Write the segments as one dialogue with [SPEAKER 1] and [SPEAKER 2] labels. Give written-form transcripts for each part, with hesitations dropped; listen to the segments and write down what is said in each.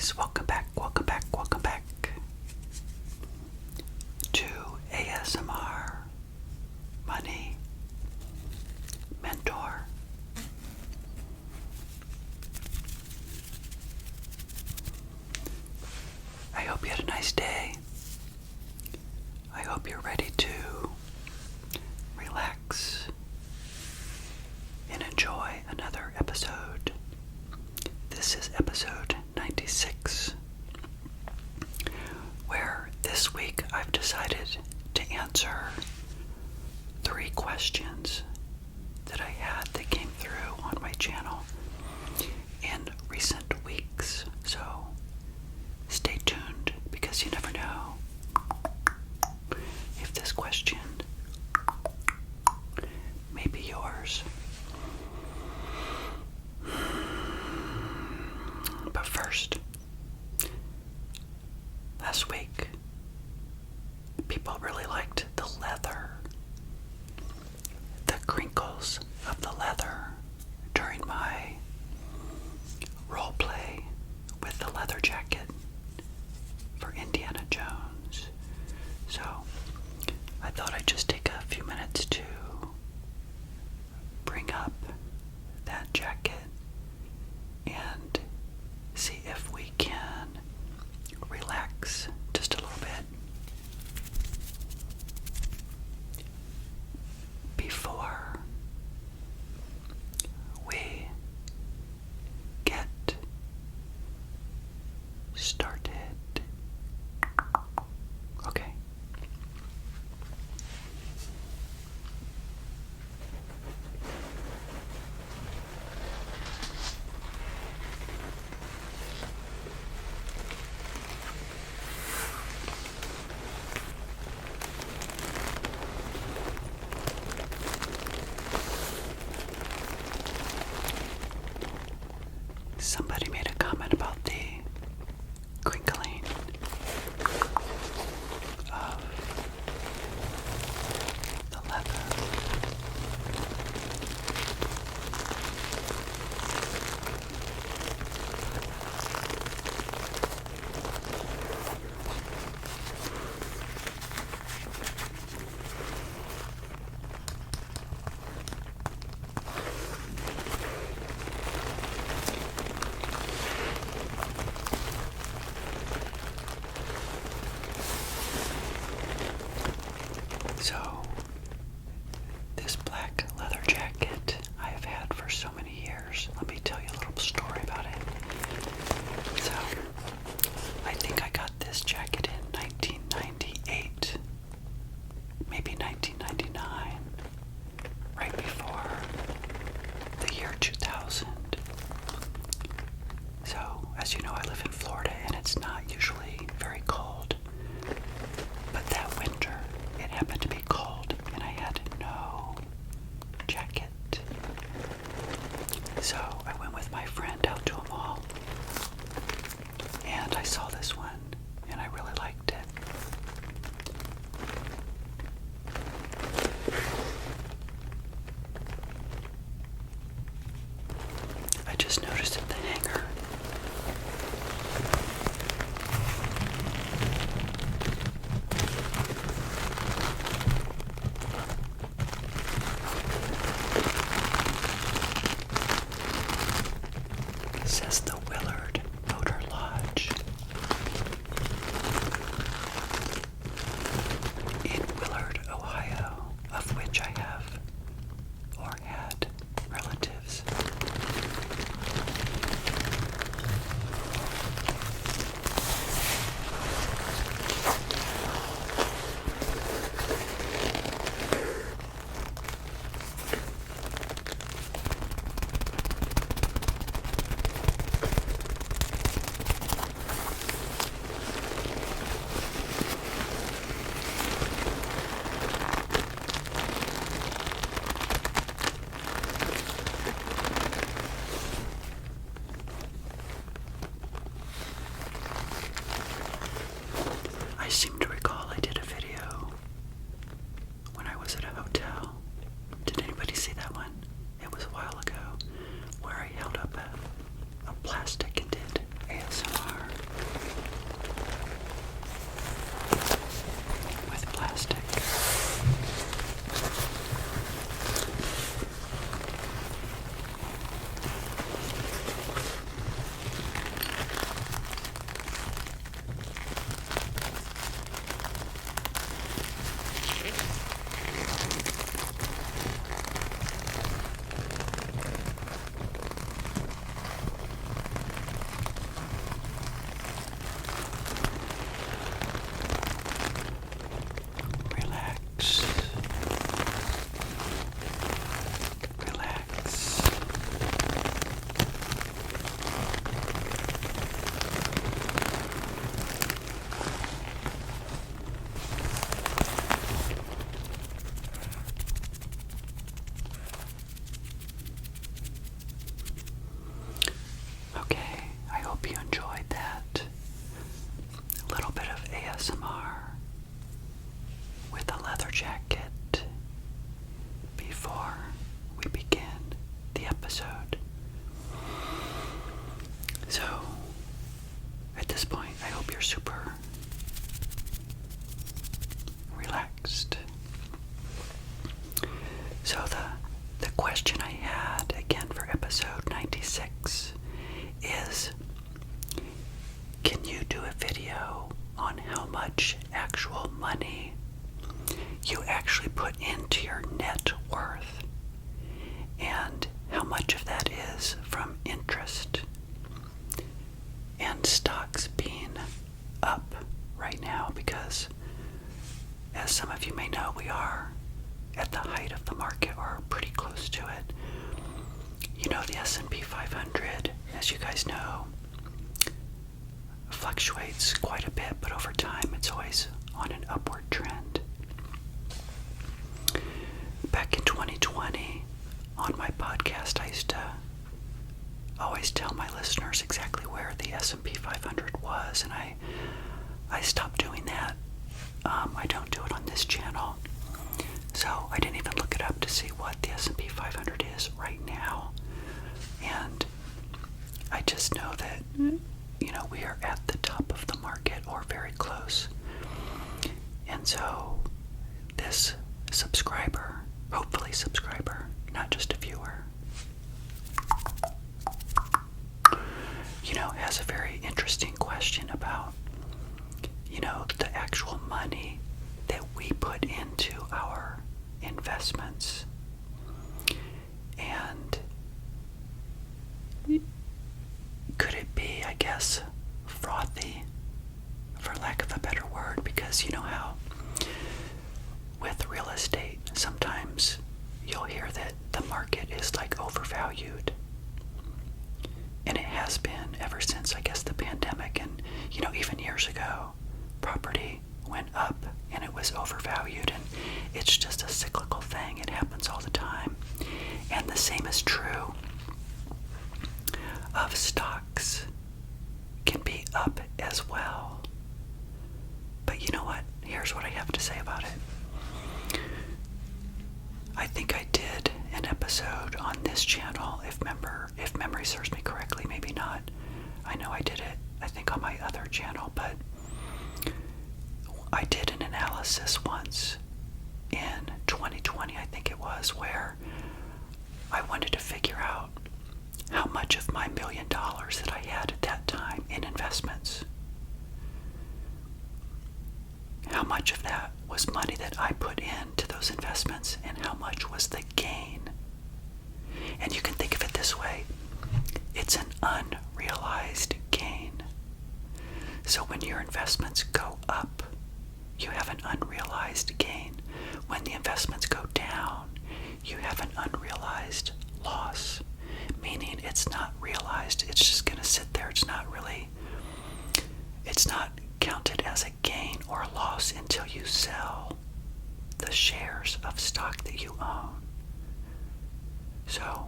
[SPEAKER 1] guys, welcome back to ASMR Money Mentor. I hope you had a nice day. I hope you're ready to relax and enjoy another episode. This is episode 96, where this week I've decided to answer 3 questions that I had that came through on my channel in recent weeks. So stay tuned, because you never know if this question may be yours. But first, last week, people really liked the leather, the crinkles of the leather during my role play with the leather jacket for Indiana Jones. So I thought I'd just take a few minutes to bring up that jacket and see if we can relax just a little bit before we get started. Okay. Somebody made a comment about the crinkling of the leather. So, this black leather jacket I have had for so many years. Let me tell you a little story about it. So, I think I got this jacket in 1998, maybe 1999, right before the year 2000. So, as you know, I live in Florida and it's not usually very cold. But that winter, it happened to be cold, and I had no jacket. So I went with my friend out to a mall, and I saw this one, and I really liked it. I just noticed at the hanger says the Willard Motor Lodge in Willard, Ohio, of which I have or had relatives. you're super relaxed. So the question I had again for episode 96 is, can you do a video on how much actual money you actually put into your net worth and how much of that is from interest and stocks being up right now? Because as some of you may know, we are at the height of the market or pretty close to it. You know, the S&P 500, as you guys know, fluctuates quite a bit, but over time it's always on an upward trend. Back in 2020, on my podcast, I used to always tell my listeners exactly where the S&P 500 was, and I stopped doing that. I don't do it on this channel, so I didn't even look it up to see what the S&P 500 is right now. And I just know that, you know, we are at the top of the market or very close. And so this subscriber, hopefully subscriber, not just a viewer, you know, has a very interesting question about, you know, the actual money that we put into our investments. And could it be, I guess, frothy, for lack of a better word? Because you know how with real estate, sometimes you'll hear that the market is like overvalued. And it has been ever since, I guess, the pandemic. And, you know, even years ago, property went up and it was overvalued. And it's just a cyclical thing. It happens all the time. And the same is true of stocks. Can be up as well. But you know what? Here's what I have to say about it. I think I did an episode on this channel, if memory serves me correctly, maybe not. I know I did it, I think, on my other channel, but I did an analysis once in 2020, I think it was, where I wanted to figure out how much of my $1 million that I had at that time in investments, how much of that was money that I put into those investments and how much was the gain. And you can think of it this way. It's an unrealized gain. So when your investments go up, you have an unrealized gain. When the investments go down, you have an unrealized loss. Meaning it's not realized, it's just going to sit there. It's not counted as a gain or a loss until you sell the shares of stock that you own. So,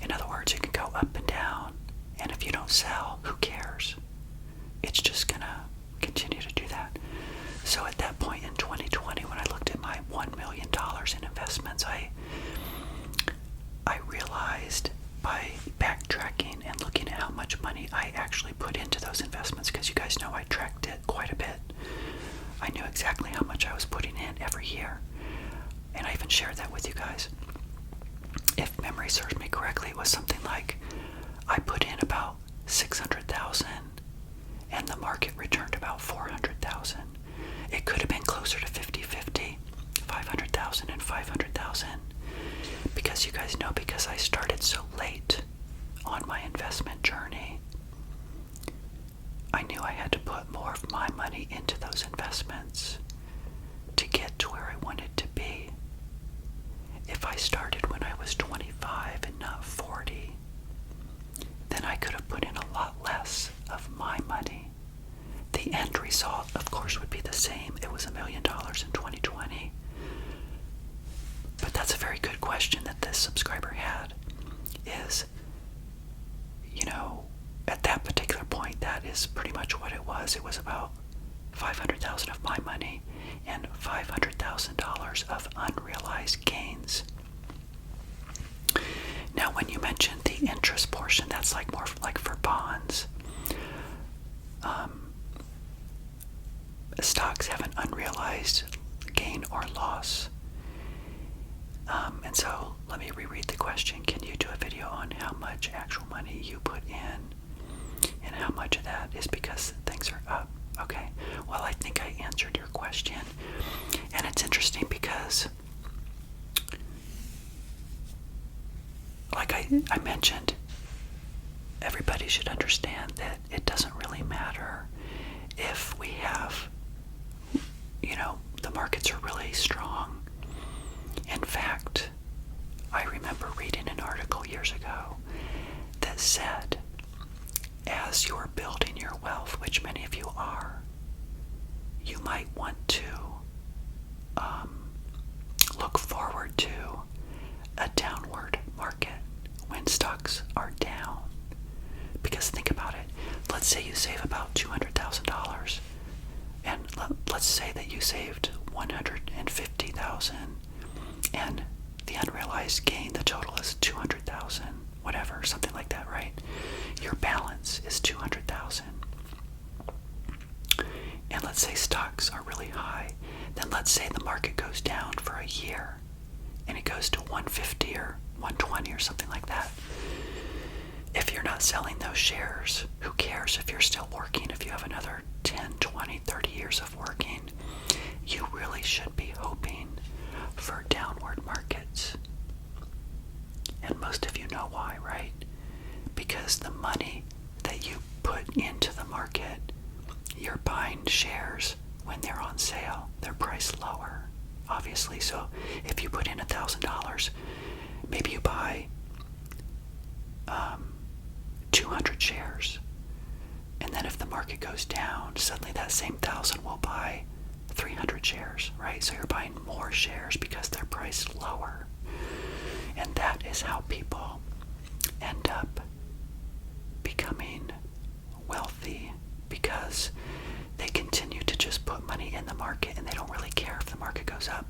[SPEAKER 1] in other words, it can go up and down, and if you don't sell, who cares? It's just going to continue to do that. So at that point in 2020, when I looked at my $1 million in investments, I realized by backtracking and looking at how much money I actually put into those investments, because you guys know I tracked it quite a bit. I knew exactly how much I was putting in every year, and I even shared that with you guys. If memory serves me correctly, it was something like I put in about $600,000 and the market returned about $400,000. It could have been closer to 50-50, $500,000 and $500,000. Because you guys know, because I started so late on my investment journey, I knew I had to put more of my money into those investments to get to where I wanted to be. If I started when I was 25 and not 40, then I could have put in a lot less of my money. The end result, of course, would be the same. It was $1 million in 2020. But that's a very good question that this subscriber had, is, you know, at that particular point, that is pretty much what it was. It was about $500,000 of my money and $500,000 of unrealized gains. Now, when you mentioned the interest portion, that's like more like for bonds. put in, and how much of that is because things are up. Okay, well, I think I answered your question, and it's interesting because, like I mentioned, everybody should understand that it doesn't really matter if we have, the markets are really strong. In fact, I remember reading an article years ago that said, as you're building your wealth, which many of you are, you might want to look forward to a downward market when stocks are down. Because think about it. Let's say you save about $200,000, and let's say that you saved $150,000, and the unrealized gain, the total is $200,000, whatever, something like that, right? Your balance is $200,000. And let's say stocks are really high. Then let's say the market goes down for a year, and it goes to 150 or 120 or something like that. If you're not selling those shares, who cares if you're still working? If you have another 10, 20, 30 years of working, you really should be hoping for downward markets. And most of you know why, right? Because the money that you put into the market, you're buying shares when they're on sale. They're priced lower, obviously. So if you put in $1,000, maybe you buy 200 shares. And then if the market goes down, suddenly that same 1,000 will buy 300 shares, right? So you're buying more shares because they're priced lower. And that is how people end up becoming wealthy, because they continue to just put money in the market, and they don't really care if the market goes up.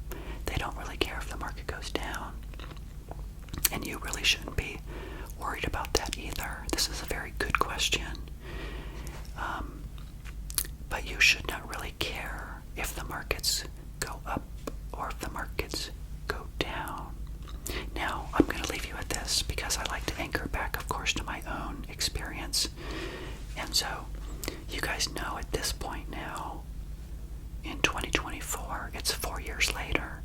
[SPEAKER 1] They don't really care if the market goes down. And you really shouldn't be worried about that either. This is a very good question. But you should not really care if the markets go up or if the markets go down. Now, I'm going to leave you at this because I like to anchor back, of course, to my own experience. And so, you guys know at this point now, in 2024, it's 4 years later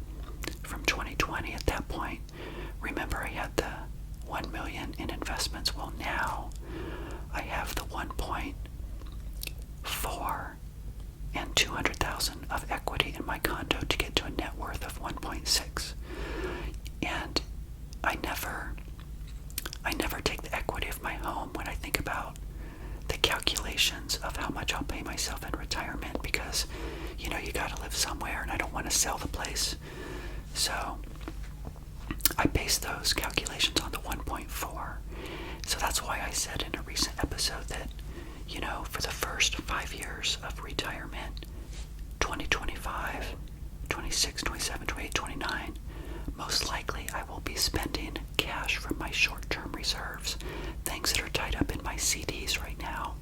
[SPEAKER 1] from 2020. At that point, remember I had the $1 million in investments. Well, now I have the 1.4 and 200,000 of equity in my condo to get to a net worth of 1.6. And I never take the equity of my home when I think about the calculations of how much I'll pay myself in retirement, because you gotta live somewhere, and I don't want to sell the place. So I base those calculations on the 1.4. So that's why I said in a recent episode that, for the first 5 years of retirement, 2025, 26, 27, 28, 29, most likely I will be spending cash from my short-term reserves, things that are tied up in my CDs right now,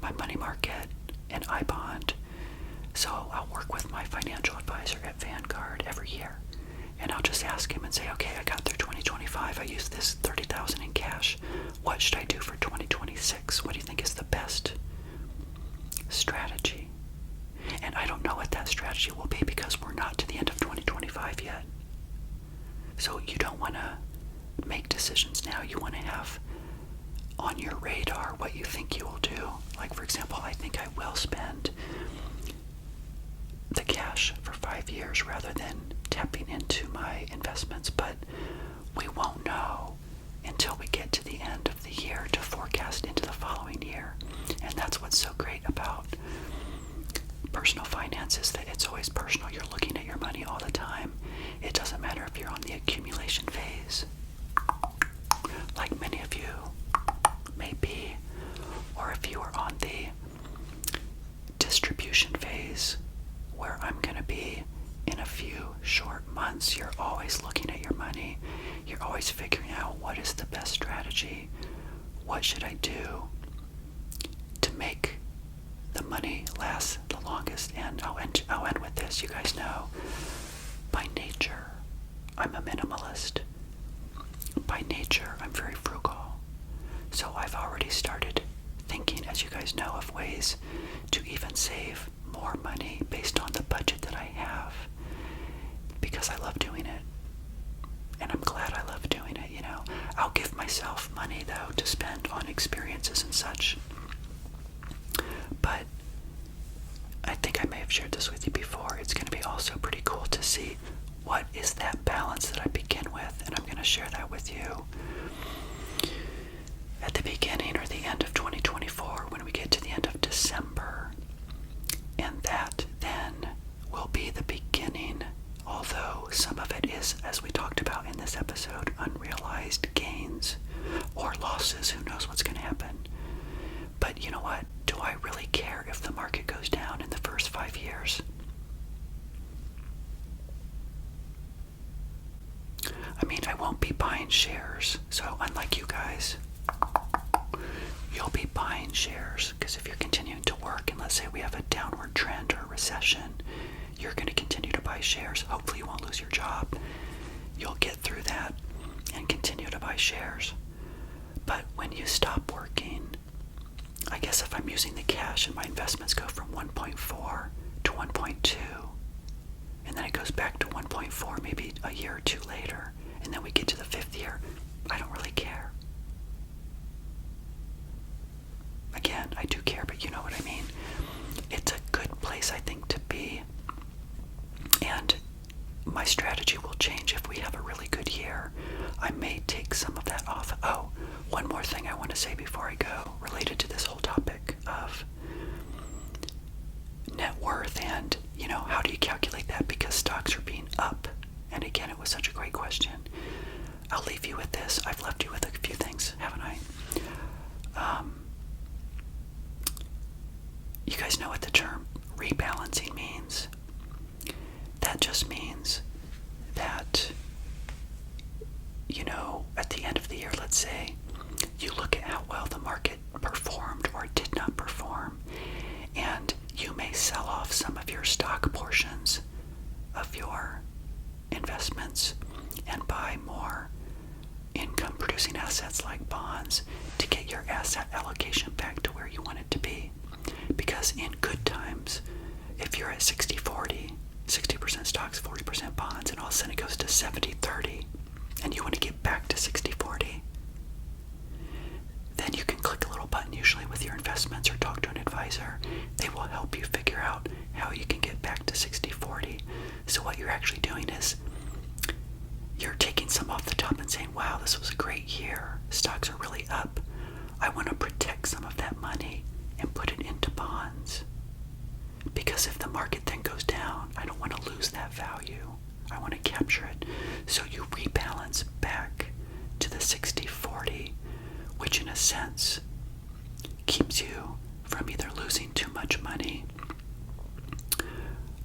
[SPEAKER 1] my money market, and iBond. So I'll work with my financial advisor at Vanguard every year, and I'll just ask him and say, okay, I got through 2025, I used this $30,000 in cash. What should I do for 2026? What do you think is the best strategy? And I don't know what that strategy will be because we're not to the end of 2025 yet. So you don't want to make decisions now. You want to have on your radar what you think you will do. Like, for example, I think I will spend the cash for 5 years rather than tapping into my investments, but we won't know until we get to the end of the year to forecast into the following year. And that's what's so great about personal finance, is that it's always personal. You're looking at your money all the time. It doesn't matter if you're on the accumulation phase, like many of you may be, or if you are on the distribution phase, where I'm going to be in a few short months. You're always looking at your money. You're always figuring out what is the best strategy. What should I do to make the money last the longest? And I'll end with this. You guys know, by nature, I'm a minimalist. By nature, I'm very frugal. So I've already started thinking, as you guys know, of ways to even save more money based on the budget that I have, because I love doing it. And I'm glad I love doing it, you know. I'll give myself money, though, to spend on experiences and such. But I think I may have shared this with you before. It's going to be also pretty cool to see what is that balance that I begin with. And I'm going to share that with you at the beginning or the end of 2024 when we get to the end of December. And that then will be the beginning, although some of it is, as we talked about in this episode, unrealized gains or losses. Who knows what's going to happen? But you know what? Do I really care if the market goes down in the first 5 years? I mean, I won't be buying shares. So unlike you guys, you'll be buying shares, because if you're continuing to work and let's say we have a downward trend or a recession, you're going to continue to buy shares. Hopefully you won't lose your job. You'll get through that and continue to buy shares. But when you stop working, I guess if I'm using the cash and my investments go from 1.4 to 1.2, and then it goes back to 1.4 maybe a year or two later, and then we get to the 5th year, I don't really care. Again, I do care, but you know what I mean. It's a good place, I think, to be. And my strategy will change if we have a really good year. I may take some of that off. Oh, one more thing I want to say before I go, related to this whole topic of net worth and, you know, how do you calculate that, because stocks are being up. And again, it was such a great question. I'll leave you with this. I've left you with a few things, haven't I? You guys know what the term rebalancing means. That just means that, you know, at the end of the year, let's say, you look at how well the market performed or did not perform, and you may sell off some of your stock portions of your investments and buy more income producing assets like bonds to get your asset allocation back to where you want it to be. Because in good times, if you're at 60-40, 60% stocks, 40% bonds, and all of a sudden it goes to 70-30, and you want to get back to 60-40, then you can click a little button usually with your investments or talk to an advisor. They will help you figure out how you can get back to 60-40. So what you're actually doing is you're taking some off the top and saying, wow, this was a great year. Stocks are really up. I want to protect some of that money and put it into bonds. Because if the market then goes down, I don't want to lose that value. I want to capture it. So you rebalance back to the 60-40, which in a sense keeps you from either losing too much money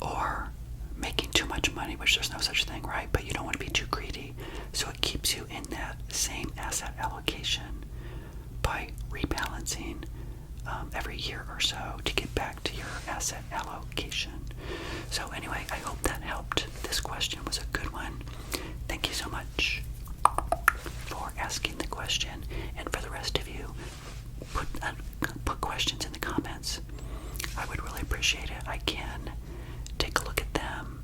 [SPEAKER 1] or making too much money, which there's no such thing, right? But you don't want to be too greedy. So it keeps you in that same asset allocation by rebalancing every year or so to get back to your asset allocation. So anyway, I hope that helped. This question was a good one. Thank you so much for asking the question. And for the rest of you, put questions in the comments. I would really appreciate it. I can take a look at them